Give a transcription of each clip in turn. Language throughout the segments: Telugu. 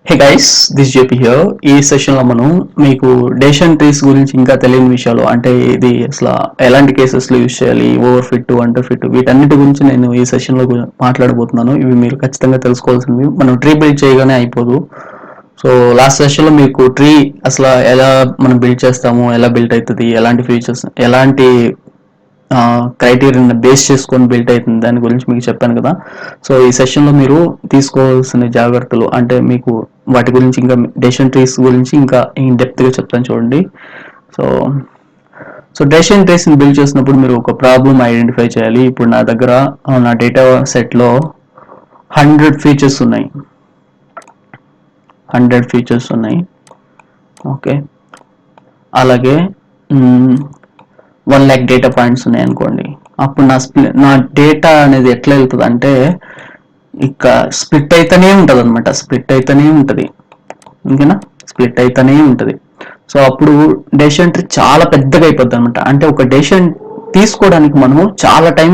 Hey guys, this JP here. ఈ సెషన్లో మనం మీకు డెసిషన్ ట్రీస్ గురించి ఇంకా తెలియని విషయాలు, అంటే ఇది అసలు ఎలాంటి కేసెస్లో యూజ్ చేయాలి, ఓవర్ ఫిట్, అండర్ ఫిట్, వీటన్నిటి గురించి నేను ఈ సెషన్లో మాట్లాడబోతున్నాను. ఇవి మీరు ఖచ్చితంగా తెలుసుకోవాల్సింది. మనం ట్రీ బిల్డ్ చేయగానే అయిపోదు. సో లాస్ట్ సెషన్లో మీకు ట్రీ అసలు ఎలా మనం బిల్డ్ చేస్తాము, ఎలా బిల్డ్ అవుతుంది, ఎలాంటి ఫీచర్స్, ఎలాంటి క్రైటీరియాని బేస్ చేసుకొని బిల్డ్ అవుతుంది దాని గురించి మీకు చెప్పాను కదా. సో ఈ సెషన్లో మీరు తీసుకోవాల్సిన జాగ్రత్తలు, అంటే మీకు వాటి గురించి ఇంకా డెసిషన్ ట్రీస్ గురించి ఇంకా ఇన్ డెప్త్గా చెప్తాను చూడండి. సో సో డెసిషన్ ట్రీస్ని బిల్డ్ చేసినప్పుడు మీరు ఒక ప్రాబ్లమ్ ఐడెంటిఫై చేయాలి. ఇప్పుడు నా దగ్గర నా డేటా సెట్లో 100 ఫీచర్స్ ఉన్నాయి. 100 ఫీచర్స్ ఉన్నాయి. ఓకే, అలాగే 1 lakh డేటా పాయింట్స్ ఉన్నాయి అనుకోండి. అప్పుడు నా డేటా అనేది ఎట్లా వెళ్తుంది అంటే ఇక స్ప్లిట్ అయితేనే ఉంటుంది అనమాట. స్ప్లిట్ అయితేనే ఉంటుంది, ఓకేనా, స్ప్లిట్ అయితేనే ఉంటుంది. సో అప్పుడు డెసిషన్ ట్రీ చాలా పెద్దగా అయిపోద్ది అనమాట. అంటే ఒక డెసిషన్ తీసుకోవడానికి మనము చాలా టైం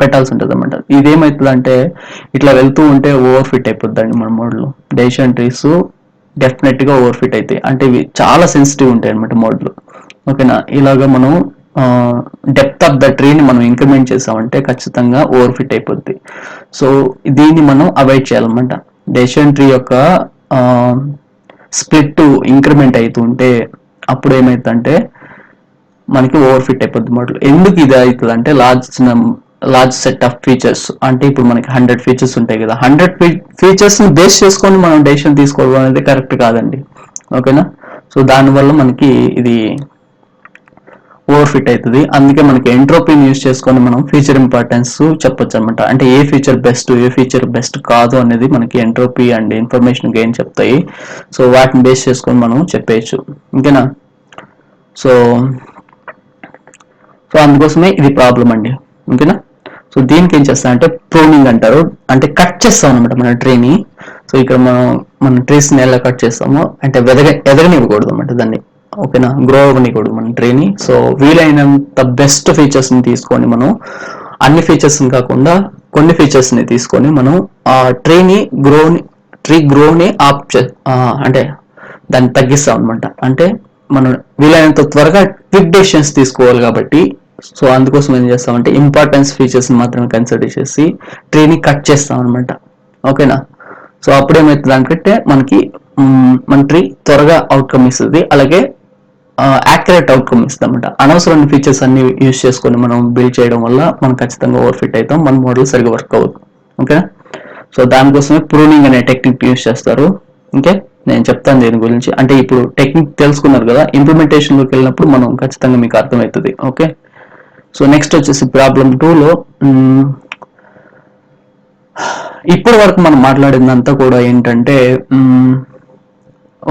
పెట్టాల్సి ఉంటుంది అనమాట. ఇదేమవుతుంది అంటే ఇట్లా వెళ్తూ ఉంటే ఓవర్ ఫిట్ అయిపోద్దండి మన మోడ్లో. డెసిషన్ ట్రీస్ డెఫినెట్గా ఓవర్ ఫిట్ అవుతాయి. అంటే ఇవి చాలా సెన్సిటివ్ ఉంటాయి అనమాట మోడ్లో, ఓకేనా. ఇలాగ మనం డెప్త్ ఆఫ్ ద ట్రీని మనం ఇంక్రిమెంట్ చేసామంటే ఖచ్చితంగా ఓవర్ ఫిట్ అయిపోద్ది. సో దీన్ని మనం అవాయిడ్ చేయాలన్నమాట. డెసిషన్ ట్రీ యొక్క స్ప్లిట్ ఇంక్రిమెంట్ అవుతుంటే అప్పుడు ఏమవుతుందంటే మనకి ఓవర్ ఫిట్ అయిపోద్ది మోడల్. ఎందుకు ఇది అవుతుంది అంటే లార్జ్ సెట్ ఆఫ్ ఫీచర్స్, అంటే ఇప్పుడు మనకి 100 ఫీచర్స్ ఉంటాయి కదా. 100 ఫీచర్స్ని బేస్ చేసుకొని మనం డెసిషన్ తీసుకోవడం అనేది కరెక్ట్ కాదండి, ఓకేనా. సో దానివల్ల మనకి ఇది ఓవర్ ఫిట్ అవుతుంది. అందుకే మనకి ఎంట్రోపీని యూజ్ చేసుకొని మనం ఫీచర్ ఇంపార్టెన్స్ చెప్పొచ్చు అనమాట. అంటే ఏ ఫీచర్ బెస్ట్, ఏ ఫీచర్ బెస్ట్ కాదు అనేది మనకి ఎంట్రోపీ అండ్ ఇన్ఫర్మేషన్ గెయిన్ చెప్తాయి. సో వాటిని బేస్ చేసుకొని మనం చెప్పేయచ్చు, ఓకేనా. సో సో అందుకోసమే ఇది ప్రాబ్లం అండి, ఓకేనా. సో దీనికి ఏం చేస్తాం అంటే ప్రూనింగ్ అంటారు. అంటే కట్ చేస్తాం అనమాట మన ట్రీని. సో ఇక్కడ మన ట్రీస్ని ఎలా కట్ చేస్తామో అంటే ఎదగనివ్వకూడదు అనమాట దాన్ని, ఓకేనా. గ్రో అవ్వనివ్వకూడదు మన ట్రీని. సో వీలైనంత బెస్ట్ ఫీచర్స్ని తీసుకొని మనం అన్ని ఫీచర్స్ని కాకుండా కొన్ని ఫీచర్స్ని తీసుకొని మనం ఆ ట్రీ గ్రోని అంటే దాన్ని తగ్గిస్తాం అనమాట. అంటే మనం వీలైనంత త్వరగా క్విక్ డెసిషన్స్ తీసుకోవాలి కాబట్టి సో అందుకోసం ఏం చేస్తామంటే ఇంపార్టెన్స్ ఫీచర్స్ని మాత్రమే కన్సిడర్ చేసి ట్రీని కట్ చేస్తాం అనమాట, ఓకేనా. సో అప్పుడు ఏమవుతుంది అంటే మన ట్రీ త్వరగా అవుట్కమ్ ఇస్తుంది, అలాగే యాక్యురేట్ అవుట్కమ్ ఇస్తుంది అనమాట. అనవసరమైన ఫీచర్స్ అన్ని యూజ్ చేసుకొని మనం బిల్డ్ చేయడం వల్ల మనం ఖచ్చితంగా ఓవర్ ఫిట్ అవుతాం, మన మోడల్ సరిగా వర్క్ అవ్వదు, ఓకేనా. సో దానికోసమే ప్రూనింగ్ అనే టెక్నిక్ యూజ్ చేస్తారు. ఓకే, నేను చెప్తాను దీని గురించి. అంటే ఇప్పుడు టెక్నిక్ తెలుసుకున్నారు కదా, ఇంప్లిమెంటేషన్లోకి వెళ్ళినప్పుడు మనం ఖచ్చితంగా మీకు అర్థమవుతుంది, ఓకే. సో నెక్స్ట్ వచ్చేసి ప్రాబ్లం 2లో ఇప్పటి వరకు మనం మాట్లాడిందంతా కూడా ఏంటంటే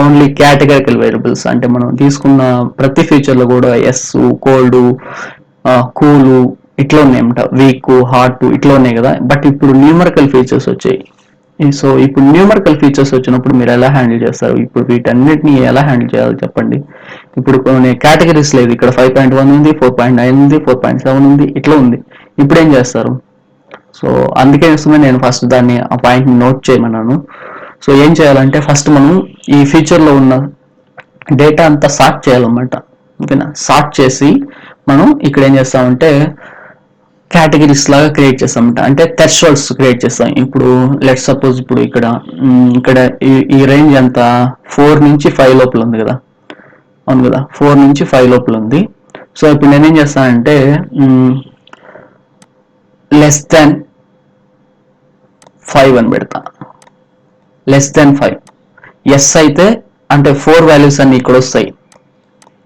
ఓన్లీ కేటగిరికల్ వేరియబుల్స్. అంటే మనం తీసుకున్న ప్రతి ఫీచర్లో కూడా ఎస్, కోల్డ్, కూల్ ఇట్లా ఉన్నాయన్నమాట. వీక్, హాట్ ఇట్లా ఉన్నాయి కదా. బట్ ఇప్పుడు న్యూమరికల్ ఫీచర్స్ వచ్చాయి. సో ఇప్పుడు న్యూమరికల్ ఫీచర్స్ వచ్చినప్పుడు మీరు ఎలా హ్యాండిల్ చేస్తారు? ఇప్పుడు వీటన్నిటిని ఎలా హ్యాండిల్ చేయాలో చెప్పండి. ఇప్పుడు కొన్ని కేటగిరీస్ లేదు, ఇక్కడ 5.1 ఉంది, 4.9 ఉంది, 4.7 ఉంది, ఇట్లా ఉంది. ఇప్పుడు ఏం చేస్తారు? సో అందుకే నేను ఫస్ట్ దాన్ని ఆ పాయింట్ని నోట్ చేయమన్నాను. సో ఏం చేయాలంటే ఫస్ట్ మనం ఈ ఫీచర్లో ఉన్న డేటా అంతా సార్ట్ చేయాలన్నమాట, ఓకేనా. సార్ట్ చేసి మనం ఇక్కడ ఏం చేస్తామంటే కేటగిరీస్ లాగా క్రియేట్ చేస్తామంట. అంటే థ్రెషోల్డ్స్ క్రియేట్ చేస్తాం. ఇప్పుడు లెట్ సపోజ్ ఇప్పుడు ఇక్కడ ఈ రేంజ్ అంతా 4 నుంచి 5 లోపల ఉంది కదా, అవును కదా, 4 నుంచి 5 లోపల ఉంది. సో ఇప్పుడు నేనేం చేస్తానంటే లెస్ దాన్ 5 అని పెడతా. లెస్ దాన్ 5 ఎస్ అయితే అంటే 4 వాల్యూస్ అన్ని ఇక్కడ వస్తాయి,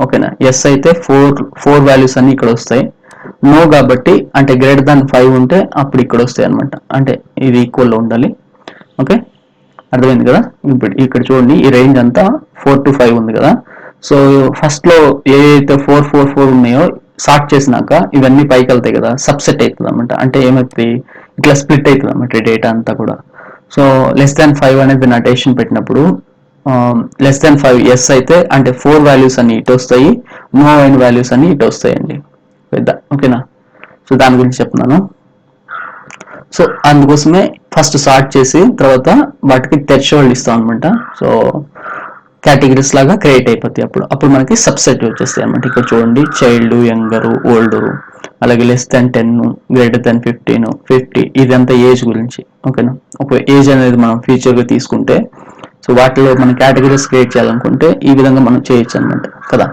ఓకేనా. ఎస్ అయితే 4 వాల్యూస్ అన్ని ఇక్కడ వస్తాయి. నో కాబట్టి అంటే గ్రేటర్ దాన్ 5 ఉంటే అప్పుడు ఇక్కడ వస్తాయి అనమాట. అంటే ఇది ఈక్వల్లో ఉండాలి, ఓకే, అర్థమైంది కదా. ఇప్పుడు ఇక్కడ చూడండి, ఈ రేంజ్ అంతా 4 to 5 ఉంది కదా. సో ఫస్ట్లో ఏదైతే 4 ఉన్నాయో సార్ట్ చేసినాక ఇవన్నీ పైకి వెళ్తాయి కదా, సబ్సెట్ అవుతుంది అనమాట. అంటే ఏమవుతుంది, ఇట్లా స్ప్లిట్ అవుతుంది అనమాట డేటా అంతా కూడా. సో లెస్ దాన్ 5 అనేది నా డెసిషన్ పెట్టినప్పుడు లెస్ దాన్ 5 ఎస్ అయితే అంటే 4 వాల్యూస్ అన్ని ఇటు వస్తాయి, నో అయిన వాల్యూస్ అన్ని ఇటు వస్తాయండి, ఓకేనా. సో దాని గురించి చెప్తున్నాను. సో అందుకోసమే ఫస్ట్ సార్ట్ చేసి తర్వాత వాటికి థ్రెషోల్డ్ ఇస్తాం అనమాట. సో కేటగిరీస్ లాగా క్రియేట్ అయిపోతాయి. అప్పుడు మనకి సబ్సెట్ వచ్చేస్తాయి అనమాట. ఇక్కడ చూడండి, చైల్డ్, యంగర్, ఓల్డ్, అలాగే less than 10, greater than 15, 50, ఇదంతా ఏజ్ గురించి. ఓకేనా, ఒక ఏజ్ అనేది మనం ఫ్యూచర్ గా తీసుకుంటే, సో వాటిలో మనం కేటగిరీస్ క్రియేట్ చేయాలనుకుంటే ఈ విధంగా మనం చేయొచ్చు అనమాట కదా.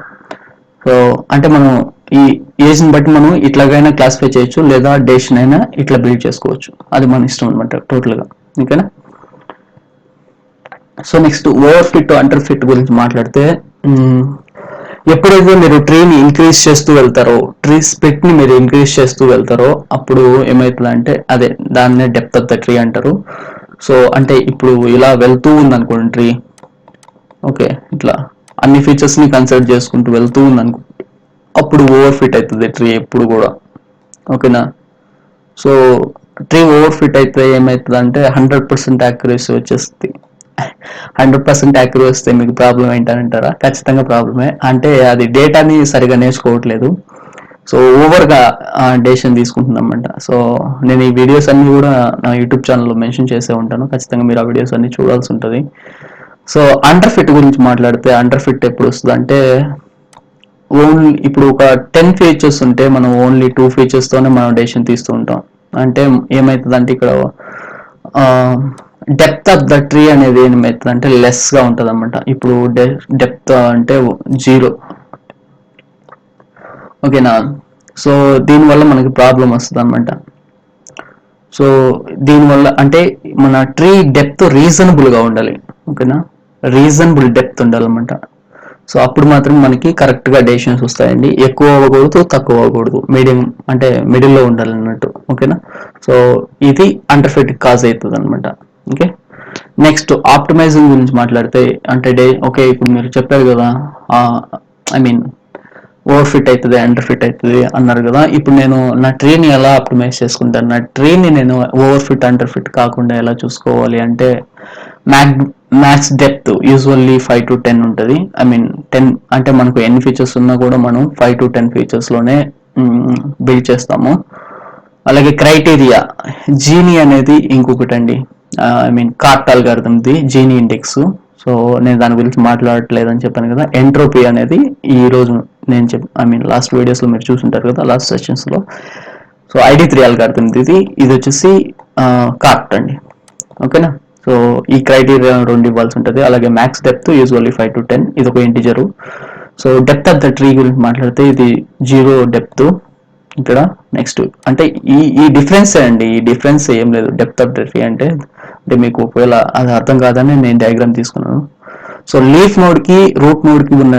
సో అంటే మనం ఈ ఏజ్ ని బట్టి మనం ఇట్లాగైనా క్లాసిఫై చేయొచ్చు, లేదా డేషన్ అయినా ఇట్లా బిల్డ్ చేసుకోవచ్చు. అది మన ఇష్టం అనమాట టోటల్ గా. ఓకేనా. So next over fit, under fit గురించి మాట్లాడితే, ఎప్పుడైతే మీరు ట్రీని ఇంక్రీజ్ చేస్తూ వెళ్తారో, ట్రీ స్ప్లిట్ ని మీరు ఇంక్రీజ్ చేస్తూ వెళ్తారో, అప్పుడు ఏమవుతుందంటే అదే దాన్నే డెప్త్ ఆఫ్ ద ట్రీ అంటారు. సో అంటే ఇప్పుడు ఇలా వెళ్తూ ఉంది అనుకోండి ట్రీ, ఓకే, ఇట్లా అన్ని ఫీచర్స్ ని కన్సిడర్ చేసుకుంటూ వెళ్తూ ఉంది అనుకో, అప్పుడు ఓవర్ ఫిట్ అవుతుంది ట్రీ ఎప్పుడు కూడా. ఓకేనా. సో ట్రీ ఓవర్ ఫిట్ అయితే ఏమవుతుంది అంటే 100% యాక్యురసీ వచ్చేస్తుంది. 100% యాక్యురసీ వస్తే మీకు ప్రాబ్లం ఏంటంటారా? ఖచ్చితంగా ప్రాబ్లమే. అంటే అది డేటాని సరిగా నేర్చుకోవట్లేదు, సో ఓవర్గా డెసిషన్ తీసుకుంటుంది అనమాట. సో నేను ఈ వీడియోస్ అన్ని కూడా నా యూట్యూబ్ ఛానల్లో మెన్షన్ చేసే ఉంటాను, ఖచ్చితంగా మీరు ఆ వీడియోస్ అన్ని చూడాల్సి ఉంటుంది. సో అండర్ ఫిట్ గురించి మాట్లాడితే, అండర్ ఫిట్ ఎప్పుడు వస్తుంది అంటే, ఓన్లీ ఇప్పుడు ఒక 10 ఫీచర్స్ ఉంటే మనం ఓన్లీ 2 ఫీచర్స్ తోనే మనం డెసిషన్ తీస్తూ ఉంటాం. అంటే ఏమవుతుంది అంటే ఇక్కడ డెప్త్ ఆఫ్ ద ట్రీ అనేది ఏమవుతుంది అంటే లెస్ గా ఉంటుంది అనమాట. ఇప్పుడు డెప్త్ అంటే 0. ఓకేనా. సో దీనివల్ల మనకి ప్రాబ్లం వస్తుంది అనమాట. సో దీనివల్ల అంటే మన ట్రీ డెప్త్ రీజనబుల్ గా ఉండాలి. ఓకేనా, రీజనబుల్ డెప్త్ ఉండాలన్నమాట. సో అప్పుడు మాత్రం మనకి కరెక్ట్ గా డెసిషన్స్ వస్తాయండి. ఎక్కువ అవ్వకూడదు, తక్కువ అవ్వకూడదు, మీడియం అంటే మిడిల్ లో ఉండాలి అన్నట్టు. ఓకేనా. సో ఇది అండర్ ఫిట్ కాజ్ అవుతుంది అనమాట. ఓకే. నెక్స్ట్ ఆప్టిమైజింగ్ గురించి మాట్లాడితే, అంటే ఓకే ఇప్పుడు మీరు చెప్పారు కదా, ఐ మీన్ ఓవర్ ఫిట్ అవుతుంది, అండర్ ఫిట్ అవుతుంది అన్నారు కదా. ఇప్పుడు నేను నా ట్రీని ఎలా ఆప్టిమైజ్ చేసుకుంటాను, నా ట్రీని నేను ఓవర్ ఫిట్, అండర్ ఫిట్ కాకుండా ఎలా చూసుకోవాలి అంటే, మ్యాక్స్ డెప్త్ యూజువల్లీ 5 to 10 ఉంటుంది. ఐ మీన్ 10 అంటే మనకు ఎన్ని ఫీచర్స్ ఉన్నా కూడా మనం 5 to 10 ఫీచర్స్ లోనే బిల్డ్ చేస్తాము. అలాగే క్రైటీరియా, జీనీ అనేది ఇంకొకటి అండి. ఐ మీన్ కార్ట్ అల్గారిథంది జీనీ ఇండెక్స్. సో నేను దాని గురించి మాట్లాడట్లేదని చెప్పాను కదా. ఎంట్రోపీ అనేది ఈ రోజు నేను ఐ మీన్ లాస్ట్ వీడియోస్ లో మీరు చూసుంటారు కదా, లాస్ట్ సెషన్స్ లో. సో ID3 అల్గారిథంది ఇది వచ్చేసి కార్ట్ అండి. ఓకేనా. సో ఈ క్రైటీరియా 2 ఇవ్వాల్సి ఉంటుంది. అలాగే మ్యాక్స్ డెప్త్ యూజువల్లీ 5 to 10, ఇది ఒక integer. So depth of the tree గురించి మాట్లాడితే ఇది 0 డెప్త్ ఇక్కడ. నెక్స్ట్ అంటే ఈ డిఫరెన్స్ అండి, ఈ డిఫరెన్స్ ఏం లేదు. డెప్త్ ఆఫ్ ద ట్రీ అంటే మీకు ఒకవేళ అది అర్థం కాదని నేను డయాగ్రామ్ తీసుకున్నాను. సో లీఫ్ నోడ్ కి రూట్ నోడ్ కి ఉన్న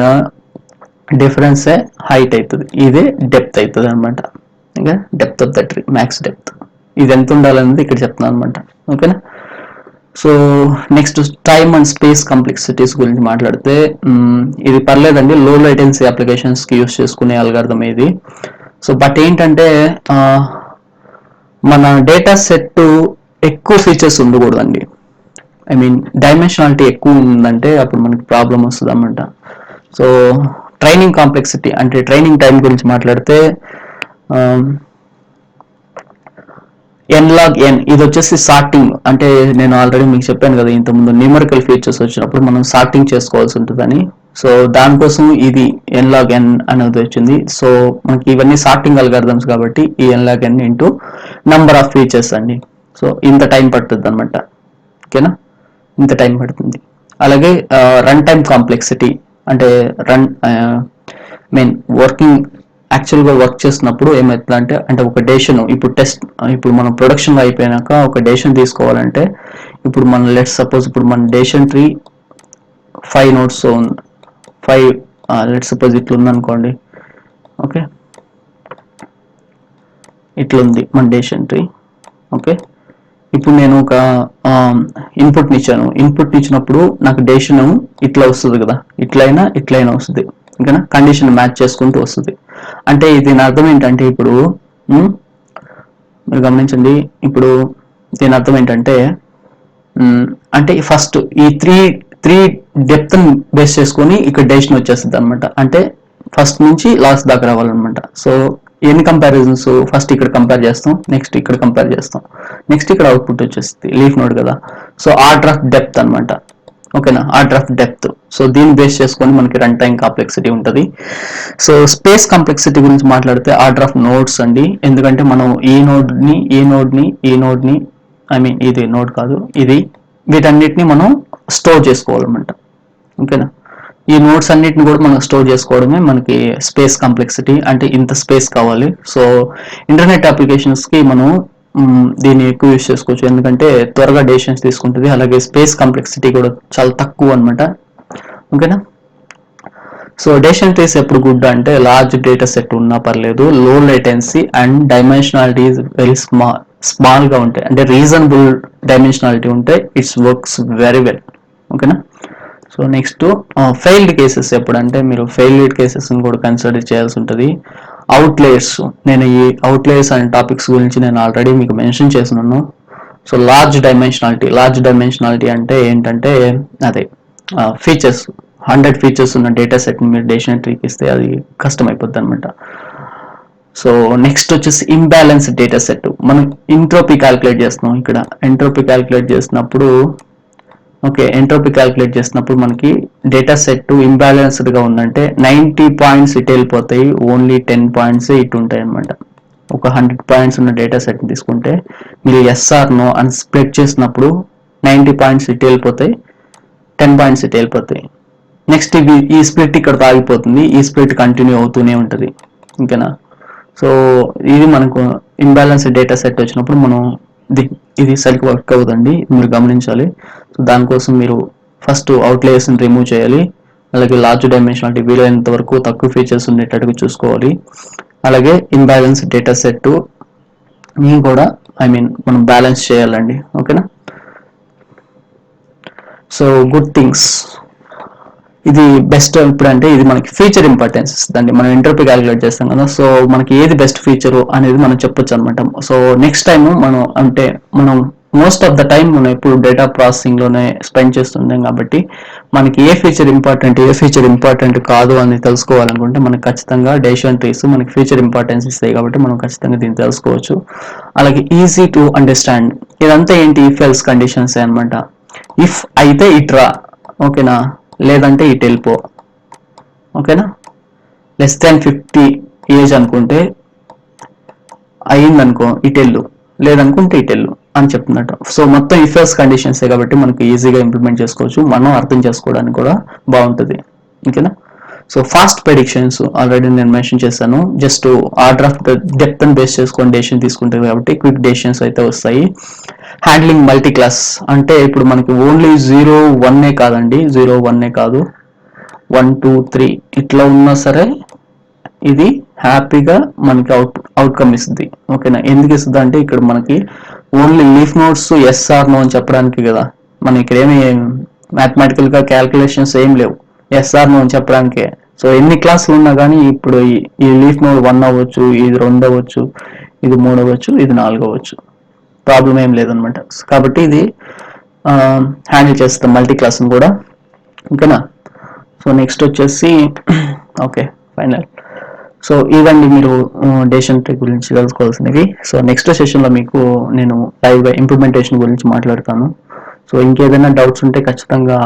డిఫరెన్స్ హైట్ అవుతుంది, ఇదే డెప్త్ అవుతుంది అనమాట. ఇంకా depth of the tree, max depth, ఇది ఎంత ఉండాలనేది ఇక్కడ చెప్తున్నాను అనమాట. ఓకేనా. So next time and space complexities గురించి మాట్లాడితే, ఇది పర్లేదండి, లో లేటెన్సీ అప్లికేషన్స్ కి యూస్ చేసుకునే అల్గారిథం ఇది. సో బట్ ఏంటంటే మన డేటా సెట్ ఎక్కువ ఫీచర్స్ ఉండకూడదండి. ఐ మీన్ డైమెన్షనాలిటీ ఎక్కువ ఉందంటే అప్పుడు మనకి ప్రాబ్లం వస్తుంది అన్నమాట. సో ట్రైనింగ్ కాంప్లెక్సిటీ అంటే ట్రైనింగ్ టైం గురించి మాట్లాడితే, log n ఇది వచ్చేసి సార్టింగ్. అంటే నేను ఆల్రెడీ మీకు చెప్పాను కదా ఇంతకుముందు, న్యూమరికల్ ఫీచర్స్ వచ్చినప్పుడు మనం సార్టింగ్ చేసుకోవాల్సి ఉంటుందని. సో దానికోసం ఇది log n అనేది వచ్చింది. సో మనకి ఇవన్నీ సార్టింగ్ అల్గారిథమ్స్ కాబట్టి ఈ log n into number of features అండి. సో ఇంత టైం పడుతుంది అనమాట. ఓకేనా, ఇంత టైం పడుతుంది. అలాగే రన్ టైం కాంప్లెక్సిటీ అంటే మెయిన్ వర్కింగ్ యాక్చువల్గా వర్క్ చేస్తున్నప్పుడు ఏమవుతుంది అంటే ఒక డెసిషన్, ఇప్పుడు మనం ప్రొడక్షన్ అయిపోయినాక ఒక డెసిషన్ తీసుకోవాలంటే, ఇప్పుడు మన లెట్స్ సపోజ్ ఇప్పుడు మన decision tree 5 nodes 5 let's suppose ఇట్లా ఉందనుకోండి. ఓకే, ఇట్లుంది మన డెసిషన్ ట్రీ. ఓకే, ఇప్పుడు నేను ఒక ఇన్పుట్ని ఇచ్చాను. ఇన్పుట్ ఇచ్చినప్పుడు నాకు డెసిషన్ ఇట్లా వస్తుంది కదా, ఇట్లయినా వస్తుంది. ఓకేనా, కండిషన్ మ్యాచ్ చేసుకుంటూ వస్తుంది. అంటే దీని అర్థం ఏంటంటే, ఇప్పుడు మీరు గమనించండి, ఇప్పుడు దీని అర్థం ఏంటంటే, అంటే ఫస్ట్ ఈ త్రీ డెప్త్ బేస్ చేసుకొని ఇక్కడ డెసిషన్ వచ్చేస్తుంది అనమాట. అంటే ఫస్ట్ నుంచి లాస్ట్ దాకా రావాలన్నమాట. సో ఎన్ని కంపారిజన్స్ ఫస్ట్ ఇక్కడ కంపేర్ చేస్తాం, నెక్స్ట్ ఇక్కడ కంపేర్ చేస్తాం, నెక్స్ట్ ఇక్కడ అవుట్పుట్ వచ్చేస్తుంది లీఫ్ నోడ్ కదా. సో ఆర్డర్ ఆఫ్ డెప్త్ అనమాట. ఓకేనా, ఆర్డర్ ఆఫ్ డెప్త్. సో దీన్ని బేస్ చేసుకొని మనకి రన్ టైం కాంప్లెక్సిటీ ఉంటుంది. సో స్పేస్ కాంప్లెక్సిటీ గురించి మాట్లాడితే ఆర్డర్ ఆఫ్ నోడ్స్ అండి. ఎందుకంటే మనం ఈ నోడ్ని ఐ మీన్ ఇది నోడ్ కాదు, ఇది వీటన్నిటిని మనం స్టోర్ చేసుకోవాలన్నమాట. ఓకేనా, ఈ నోట్స్ అన్నిటిని కూడా మనం స్టోర్ చేసుకోవడమే మనకి స్పేస్ కాంప్లెక్సిటీ. అంటే ఇంత స్పేస్ కావాలి. సో ఇంటర్నెట్ అప్లికేషన్స్కి మనం దీన్ని ఎక్కువ యూజ్ చేసుకోవచ్చు, ఎందుకంటే త్వరగా డెసిషన్స్ తీసుకుంటుంది. అలాగే స్పేస్ కాంప్లెక్సిటీ కూడా చాలా తక్కువ అనమాట. ఓకేనా, సో డెసిషన్ ట్రీస్ ఎప్పుడు గుడ్ అంటే లార్జ్ డేటా సెట్ ఉన్నా పర్లేదు, low latency and dimensionality is very స్మాల్గా ఉంటాయి, అంటే రీజనబుల్ డైమెన్షనాలిటీ ఉంటే ఇట్స్ వర్క్స్ వెరీ వెల్. ఓకేనా, సో నెక్స్ట్ ఫెయిల్డ్ కేసెస్ ఎప్పుడంటే మీరు ఫెయిల్డ్ కేసెస్ కూడా కన్సిడర్ చేయాల్సి ఉంటుంది. అవుట్లేయర్స్, నేను ఈ అవుట్లేయర్స్ అనే టాపిక్స్ గురించి నేను ఆల్రెడీ మీకు మెన్షన్ చేస్తున్నాను. సో లార్జ్ డైమెన్షనాలిటీ అంటే ఏంటంటే అదే ఫీచర్స్ 100 ఫీచర్స్ ఉన్న డేటా సెట్ మీరు డెసిషన్ ట్రీకి ఇస్తే అది కష్టం అయిపోద్ది అనమాట. సో నెక్స్ట్ వచ్చేసి ఇంబ్యాలెన్స్ డేటా సెట్. మనం ఎంట్రోపీ క్యాలిక్యులేట్ చేస్తున్నాం. ఇక్కడ ఎంట్రోపీ క్యాలిక్యులేట్ చేసినప్పుడు మనకి డేటా సెట్ ఇంబ్యాలెన్స్డ్ గా ఉందంటే 90 పాయింట్స్ ఇటు వెళ్ళిపోతాయి, ఓన్లీ 10 పాయింట్స్ ఇటు ఉంటాయి అనమాట. ఒక 100 పాయింట్స్ ఉన్న డేటా సెట్ తీసుకుంటే మీరు ఎస్ఆర్ నో అని స్ప్లిట్ చేసినప్పుడు 90 పాయింట్స్ ఇటు వెళ్ళిపోతాయి, 10 పాయింట్స్ ఇటు వెళ్ళిపోతాయి. నెక్స్ట్ ఈ స్ప్లిట్ ఇక్కడ ఆగిపోతుంది, ఈ స్ప్లిట్ కంటిన్యూ అవుతూనే ఉంటుంది. ఓకేనా, సో ఇది మనకు ఇంబ్యాలెన్స్ డేటా సెట్ వచ్చినప్పుడు మనం ఇది సరిగ్గా వర్క్ అవుతుంది, మీరు గమనించాలి. సో దానికోసం మీరు ఫస్ట్ అవుట్లేయర్స్ని రిమూవ్ చేయాలి. అలాగే లార్జ్ డైమెన్షనాలిటీ వీలైనంత వరకు తక్కువ ఫీచర్స్ ఉండేటట్టుగా చూసుకోవాలి. అలాగే ఇంబ్యాలెన్స్ డేటా సెట్ కూడా మనం బ్యాలెన్స్ చేయాలండి. ఓకేనా, సో గుడ్ థింగ్స్ ఇది బెస్ట్ ఇప్పుడు అంటే ఇది మనకి ఫీచర్ ఇంపార్టెన్స్ ఇస్తుందండి. మనం ఎంట్రోపీ క్యాలిక్యులేట్ చేస్తాం కదా, సో మనకి ఏది బెస్ట్ ఫీచరు అనేది మనం చెప్పొచ్చు అనమాట. సో నెక్స్ట్ టైం మనం మోస్ట్ ఆఫ్ ద టైం మనం ఎప్పుడు డేటా ప్రాసెసింగ్ లోనే స్పెండ్ చేస్తుంటాం కాబట్టి మనకి ఏ ఫీచర్ ఇంపార్టెంట్ కాదు అని తెలుసుకోవాలనుకుంటే మనకి ఖచ్చితంగా డెసిషన్ ట్రీస్ మనకి ఫీచర్ ఇంపార్టెన్స్ ఇస్తాయి కాబట్టి మనం ఖచ్చితంగా దీన్ని తెలుసుకోవచ్చు. అలాగే ఈజీ టు అండర్స్టాండ్, ఇదంతా ఏంటి ఇఫ్ ఎల్స్ కండిషన్స్ అనమాట. ఇఫ్ అయితే ఇట్రా, ఓకేనా, లేదంటే ఇటు వెళ్ళిపో. ఓకేనా, లెస్ దాన్ 50 ఏజ్ అనుకుంటే అయ్యిందనుకో ఇటు వెళ్ళు, లేదనుకుంటే ఇటు వెళ్ళు అని చెప్తున్నట్టు. సో మొత్తం ఇఫెల్స్ కండిషన్సే కాబట్టి మనకు ఈజీగా ఇంప్లిమెంట్ చేసుకోవచ్చు, మనం అర్థం చేసుకోవడానికి కూడా బాగుంటుంది. ఓకేనా, సో ఫాస్ట్ ప్రెడిక్షన్స్ ఆల్రెడీ నేను మెన్షన్ చేశాను. జస్ట్ ఆర్డర్ ఆఫ్ డెప్త్ అని బేస్ చేసుకొని డెసిషన్ తీసుకుంటారు కాబట్టి క్విక్ డెసిషన్స్ అయితే వస్తాయి. హ్యాండ్లింగ్ మల్టీ క్లాస్ అంటే ఇప్పుడు మనకి ఓన్లీ 0-1 కాదండి, 0-1 కాదు, 1-2-3 ఇట్లా ఉన్నా సరే ఇది హ్యాపీగా మనకి అవుట్కమ్ ఇస్తుంది. ఓకేనా, ఎందుకు ఇస్తుంది అంటే ఇక్కడ మనకి only leaf notes SR no అని చెప్పడానికి కదా, మన ఇక్కడ ఏమి మ్యాథమెటికల్ గా క్యాల్కులేషన్స్ ఏం లేవు, ఎస్ఆర్ నో అని చెప్పడానికే. సో ఎన్ని క్లాసులు ఉన్నా కానీ ఇప్పుడు ఈ లీఫ్ నోడ్ 1 అవ్వచ్చు, ఇది 2 అవ్వచ్చు, ఇది 3 అవ్వచ్చు, ఇది 4 అవ్వచ్చు, ప్రాబ్లం ఏం లేదనమాట. కాబట్టి ఇది హ్యాండిల్ చేస్తాం మల్టీ క్లాస్ని కూడా. ఓకేనా, సో నెక్స్ట్ వచ్చేసి ఓకే ఫైనల్. సో ఇదండి మీరు డెసిషన్ ట్రీ గురించి తెలుసుకోవాల్సినవి. సో నెక్స్ట్ సెషన్లో మీకు నేను లైవ్గా ఇంప్లిమెంటేషన్ గురించి మాట్లాడతాను. సో ఇంకేదైనా డౌట్స్ ఉంటే ఖచ్చితంగా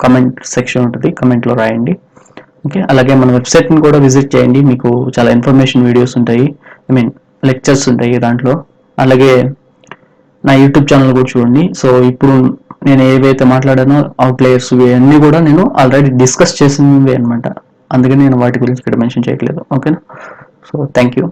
కమెంట్ సెక్షన్ ఉంటుంది, కమెంట్లో రాయండి. ఓకే, అలాగే మన వెబ్సైట్ని కూడా విజిట్ చేయండి, మీకు చాలా ఇన్ఫర్మేషన్ వీడియోస్ ఉంటాయి, లెక్చర్స్ ఉంటాయి దాంట్లో. అలాగే నా యూట్యూబ్ ఛానల్ కూడా చూడండి. సో ఇప్పుడు నేను ఏవైతే మాట్లాడానో అవుట్లేయర్స్ ఇవన్నీ కూడా నేను ఆల్రెడీ డిస్కస్ చేసినవి అనమాట, అందుకని నేను వాటి గురించి ఇక్కడ మెన్షన్ చేయట్లేదు. ఓకేనా, సో థ్యాంక్ యూ.